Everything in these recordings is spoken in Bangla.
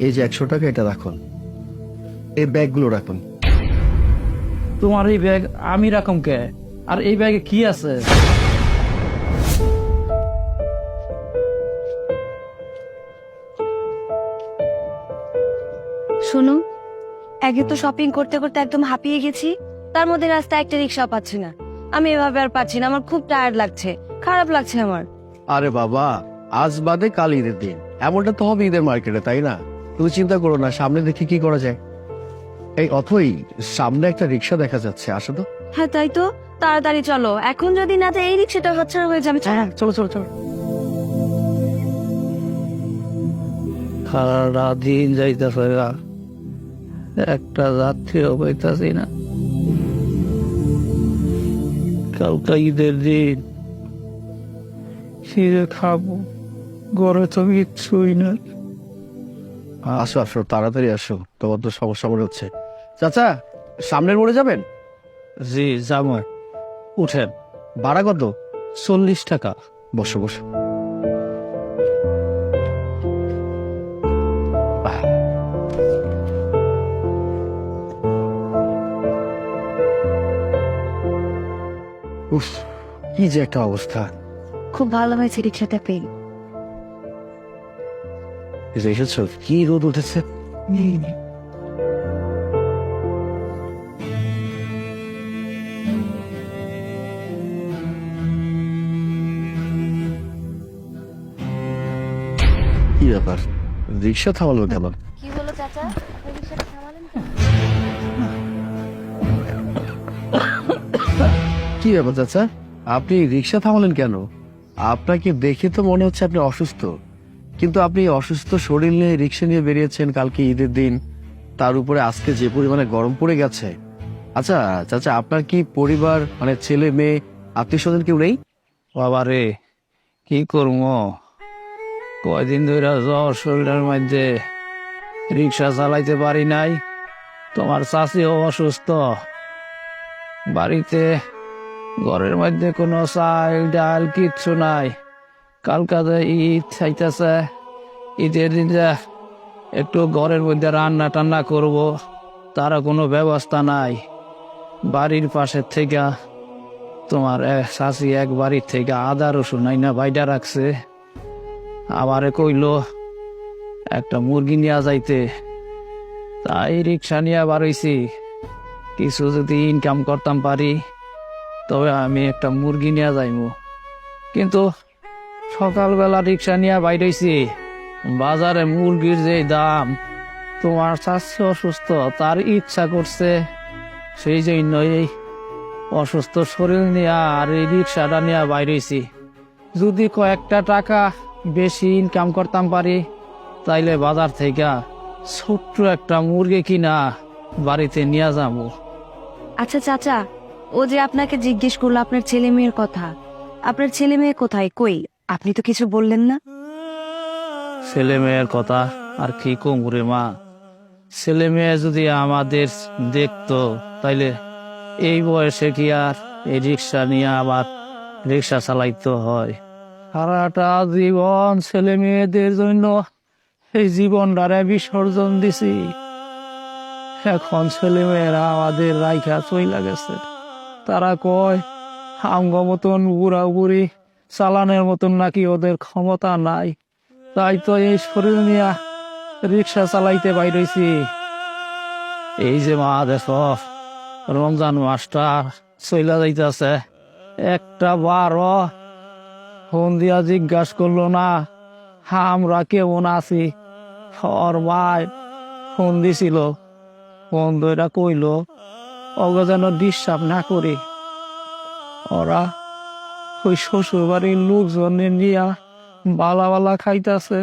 এই যে 100 টাকা, এটা রাখুন। এই ব্যাগগুলো রাখুন। তোমার এই ব্যাগ আমি রাখুম কে? আর এই ব্যাগে কি আছে? শোনো, একে তো শপিং করতে করতে একদম হাঁপিয়ে গেছি, তার মধ্যে রাস্তায় একটা রিক্সা পাচ্ছি না। আমি এভাবে আর পাচ্ছি না, আমার খুব টায়ার্ড লাগছে, খারাপ লাগছে আমার। আরে বাবা, আজ বাদে কাল ঈদের দিন, এমনটা তো হবে ঈদের মার্কেটে, তাই না? তুমি চিন্তা করো না, সামনে দেখি কি করা যায়। এই অথই, সামনে একটা রিক্সা দেখা যাচ্ছে, আসো তো। হ্যাঁ তাই তো, তাড়াতাড়ি চলো, এখন যদি না যায় এই রিক্সাটা হাতছাড়া হয়ে যাবে। হ্যাঁ চলো চলো চলো। সারা দিন যাইতেছে, একটা যাত্রীও পাইতাছি না। কালকা ঈদের দিন, খিদে খাবো, ঘরে তো কিচ্ছুই না। আসো আসো, তাড়াতাড়ি আসো, তোমার তো সমস্যা মনে হচ্ছে। চাচা, সামনের মোড়ে যাবেন? জি যাবো। উঠেন। ভাড়া কত? 40 টাকা। বসো বসো। উফ, কি যে একটা অবস্থা। খুব ভালো হয়েছে রিক্সাটা পেয়ে। এসেছো? কি রোদ উঠেছে। কি ব্যাপার, রিক্সা থামালো কেন? কি হলো চাচা, রিক্সাটা থামালেন কেন? কি ব্যাপার চাচা, আপনি রিক্সা থামালেন কেন? আপনাকে দেখে তো মনে হচ্ছে আপনি অসুস্থ, কিন্তু আপনি অসুস্থ শরীর নিয়ে রিক্সা নিয়ে বেরিয়েছেন কালকে ঈদের দিন, তার উপরে আজকে যে পরিমাণে গরম পড়ে গেছে। আচ্ছা চাচা, আপনার কি পরিবার, মানে ছেলে মেয়ে, আত্মীয় স্বজন কেউ নেই? বাবা রে, কি করবো, কয়দিন ধরে জ্বর শরীরের মধ্যে, রিক্সা চালাইতে পারি নাই। তোমার চাষিও অসুস্থ, বাড়িতে ঘরের মধ্যে কোনো চাল ডাল কিচ্ছু নাই। কালকাতে ঈদ চাইতেছে, ঈদের দিন যা একটু ঘরের মধ্যে রান্না টান্না করব, তারা কোনো ব্যবস্থা নাই। বাড়ির পাশের থেকে তোমার চাষি এক বাড়ির থেকে আদা রসুন আইনা বাইডা রাখছে, আমারে কইল একটা মুরগি নিয়ে যাইতে, তাই রিক্সা নিয়ে বাড়াইছি। কিছু যদি ইনকাম করতাম পারি তবে আমি একটা মুরগি নিয়ে যাইমু। কিন্তু সকালবেলা রিক্সা নিয়ে বাইরেছি, বাজারে মুরগির যে দাম, তোমার চাষি অসুস্থ, তার ইচ্ছা করছে, সেই জন্য এই অসুস্থ শরীর নিয়ে আর এই রিক্সাটা নিয়ে বাইরেছি। যদি কয়েকটা টাকা বেশি ইনকাম করতাম পারি, তাইলে বাজার থেকে ছোট্ট একটা মুরগি কিনা বাড়িতে নিয়ে যাবো। আচ্ছা চাচা, ও যে আপনাকে জিজ্ঞেস করলো আপনার ছেলে মেয়ের কথা, আপনার ছেলে মেয়ে কোথায়, কই? আপনি তো কিছু বললেন না। ছেলে মেয়ের কথা আর কি কমরে মা, ছেলে মেয়ে যদি আমাদের দেখতো তাইলে এই বয়সে কি আর এই রিক্সা নিয়ে আবার রিক্সা চালাইতে হয়? সারাটা জীবন ছেলে মেয়েদের জন্য এই জীবনটারে বিসর্জন দিছি, এখন ছেলে মেয়েরা আমাদের রাইখা চইলা গেছে। তারা কয় আমগো মতন বুড়া বুড়ি চালানের মতন নাকি ওদের ক্ষমতা নাই, তাই তো এই শরীর নিয়ে রিক্সা চালাইতে বাইরেছি। এই যে মা দেখ, রমজান মাসটা চইলা যাইতেছে, একটা বারো ফোন দিয়া জিজ্ঞাসা করলো না আমরা কেমন আছি। ওর ভাই ফোন দিছিল, ফোন ধরে কইল ওগো যেন ডিস্টার্ব না করি। ওরা ওই শ্বশুর বাড়ির লোকজনে নিয়া বালা বালা খাইতেছে,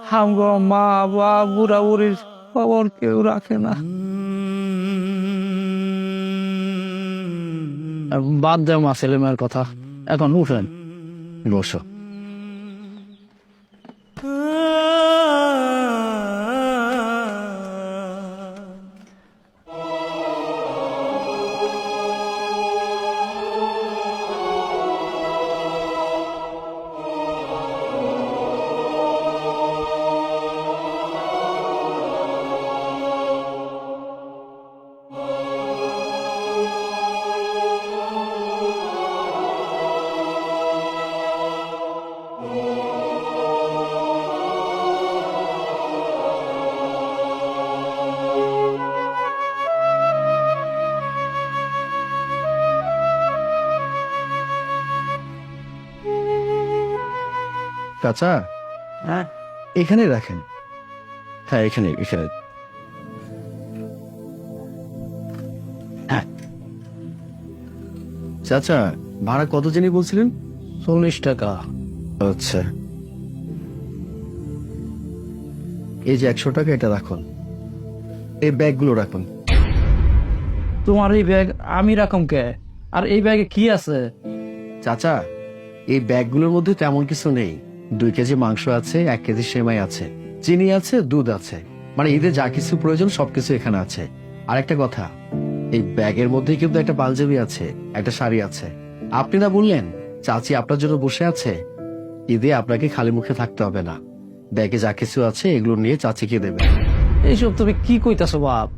হামগো মা বা বুড়া বুড়ির খবর কেউ রাখে না। বাদ দেও মা ছেলে মেয়ের কথা, এখন উঠেন। বসো। চাচা হ্যাঁ, এখানে রাখেন। হ্যাঁ, এখানে এখানে। হ্যাঁ চাচা, ভাড়া কত জানি বলছিলেন? 40 টাকা। আচ্ছা, এই যে 100 টাকা, এটা রাখুন। এই ব্যাগগুলো রাখুন। তোমার এই ব্যাগ আমি রাখুম কে? আর এই ব্যাগে কি আছে? চাচা, এই ব্যাগগুলোর মধ্যে তেমন কিছু নেই। 2 কেজি মাংস আছে, 1 কেজি সেমাই আছে, চিনি আছে, দুধ আছে, মানে ঈদে যা কিছু প্রয়োজন সবকিছু এখানে আছে। আর একটা কথা, এই ব্যাগের মধ্যে কিন্তু একটা পাঞ্জাবি আছে, একটা শাড়ি আছে। আপনি না বললেন চাচি আপনার জন্য বসে আছে? ঈদে আপনাকে খালি মুখে থাকতে হবে না। ব্যাগে যা কিছু আছে এগুলো নিয়ে চাচিকে দেবে। এইসব তুমি কি কইতাছো বাপ?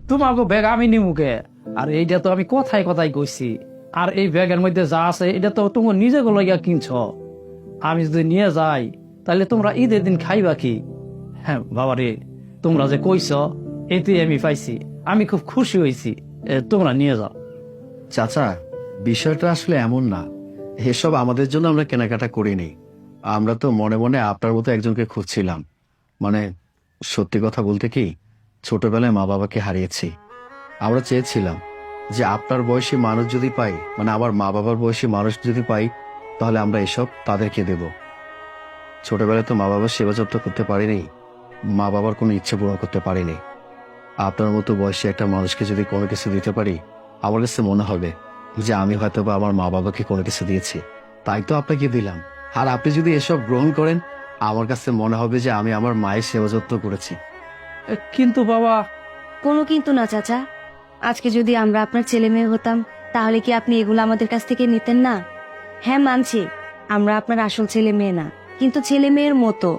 তোমাকে ব্যাগ আমি নিমুকে? আর এইটা তো আমি কথায় কথায় কইছি। আর এই ব্যাগের মধ্যে যা আছে এটা তো তোমার নিজে লইয়া কিনছ। আমি যদি নিয়ে যাই তাহলে তোমরা ঈদের দিন খাইবা কি? হ্যাঁ বাবা রে, তোমরা যে কইছ এতে আমি পাইছি, আমি খুব খুশি হয়েছি। তোমরা নিয়ে যাও। চাচা, বিষয়টা আসলে এমন না। এসব আমাদের জন্য আমরা কেনাকাটা করিনি। আমরা তো মনে মনে আপনার মতো একজনকে খুঁজছিলাম। মানে সত্যি কথা বলতে কি, ছোটবেলায় মা বাবাকে হারিয়েছি। আমরা চেয়েছিলাম যে আপনার বয়সী মানুষ যদি পাই, মানে আমার মা বাবার বয়সী মানুষ যদি পাই, তাহলে আমরা এসব তাদেরকে দেব। ছোটবেলায় তো মা বাবার সেবা যত্ন করতে পারিনি, মা বাবার কোনো ইচ্ছে পূরণ করতে পারিনি। আপনার মতো বয়সী একটা মানুষকে যদি কোনো কিছু দিতে পারি, আমার কাছে মনে হবে যে আমি হয়তো বা আমার মা বাবাকে কোনো কিছু দিয়েছি, তাই তো আপনাকে দিলাম। আর আপনি যদি এসব গ্রহণ করেন, আমার কাছে মনে হবে যে আমি আমার মায়ের সেবা যত্ন করেছি। কিন্তু বাবা। কোনো কিন্তু না চাচা, আজকে যদি আমরা আপনার ছেলে মেয়ে হতাম তাহলে কি আপনি এগুলো আমাদের কাছ থেকে নিতেন না? হ্যাঁ মানছি, আমরা আপনার আসল ছেলে মেয়ে না, কিন্তু ছেলে মেয়ের মতো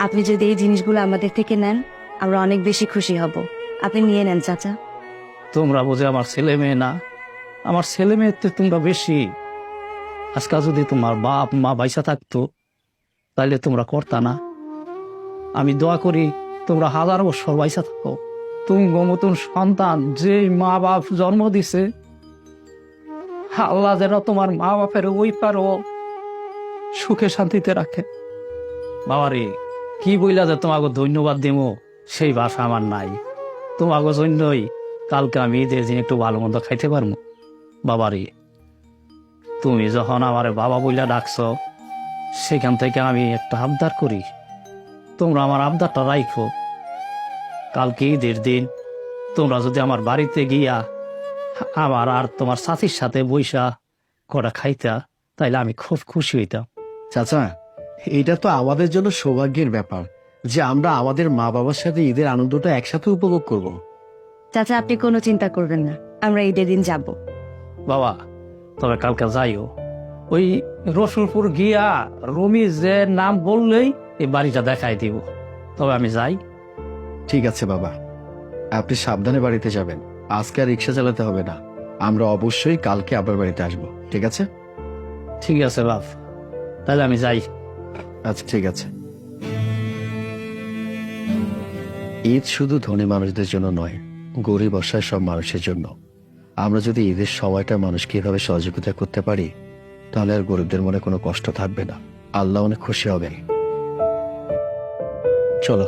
আপনি যদি এই জিনিসগুলো আমাদের থেকে নেন, আমরা অনেক বেশি খুশি হব। আপনি নিয়ে নেন চাচা। তোমরা বোঝে আমার ছেলে মেয়ে না? আমার ছেলে মেয়ের তো তোমরা বেশি। আজকাল যদি তোমার বাপ মা বাইসা থাকতো তাইলে তোমরা করতা না? আমি দোয়া করি তোমরা 1000 বছর বাইসা থাকো। তুমি মতন সন্তান যে মা বাপ জন্ম দিছে, আল্লাহ যেন তোমার মা বাপের ওই পারো সুখে শান্তিতে রাখে। বাবারে, কি বইলা যে তোমাকে ধন্যবাদ দিব সেই ভাষা আমার নাই। তোমাকে জন্যই কালকে আমি ঈদের দিন একটু ভালো মন্দ খাইতে পারবো। বাবারে, তুমি যখন আমার বাবা বইলা ডাকছ, সেখান থেকে আমি একটা আবদার করি, তোমরা আমার আবদারটা রাখো। কালকে ঈদের দিন তোমরা যদি আমার বাড়িতে গিয়া আমার আর তোমার সাথীর সাথে বইসা কটা খাইতা, তাইলে আমি খুব খুশি হইতাম। চাচা, এটা তো আমাদের জন্য সৌভাগ্যের ব্যাপার যে আমরা আমাদের মা বাবার সাথে ঈদের আনন্দটা একসাথে উপভোগ করব। চাচা আপনি কোনো চিন্তা করবেন না, আমরা ঈদের দিন যাব। বাবা, তবে কালকে যাইও। ওই রসুলপুর গিয়া রমি যে নাম বললেই এই বাড়িটা দেখাই দিব। তবে আমি যাই। ঠিক আছে বাবা, আপনি সাবধানে বাড়িতে যাবেন। আজকে আর রিক্সা চালাতে হবে না। আমরা অবশ্যই কালকে আপনার বাড়িতে আসবো, ঠিক আছে? ঠিক আছে বাপ, তাহলে আমি যাই। আচ্ছা ঠিক আছে। ঈদ শুধু ধনী মানুষদের জন্য নয়, গরিব অসহায় সব মানুষের জন্য। আমরা যদি ঈদের সময়টা মানুষকে এভাবে সহযোগিতা করতে পারি, তাহলে আর গরিবদের মনে কোনো কষ্ট থাকবে না। আল্লাহ অনেক খুশি হবেন। চলো।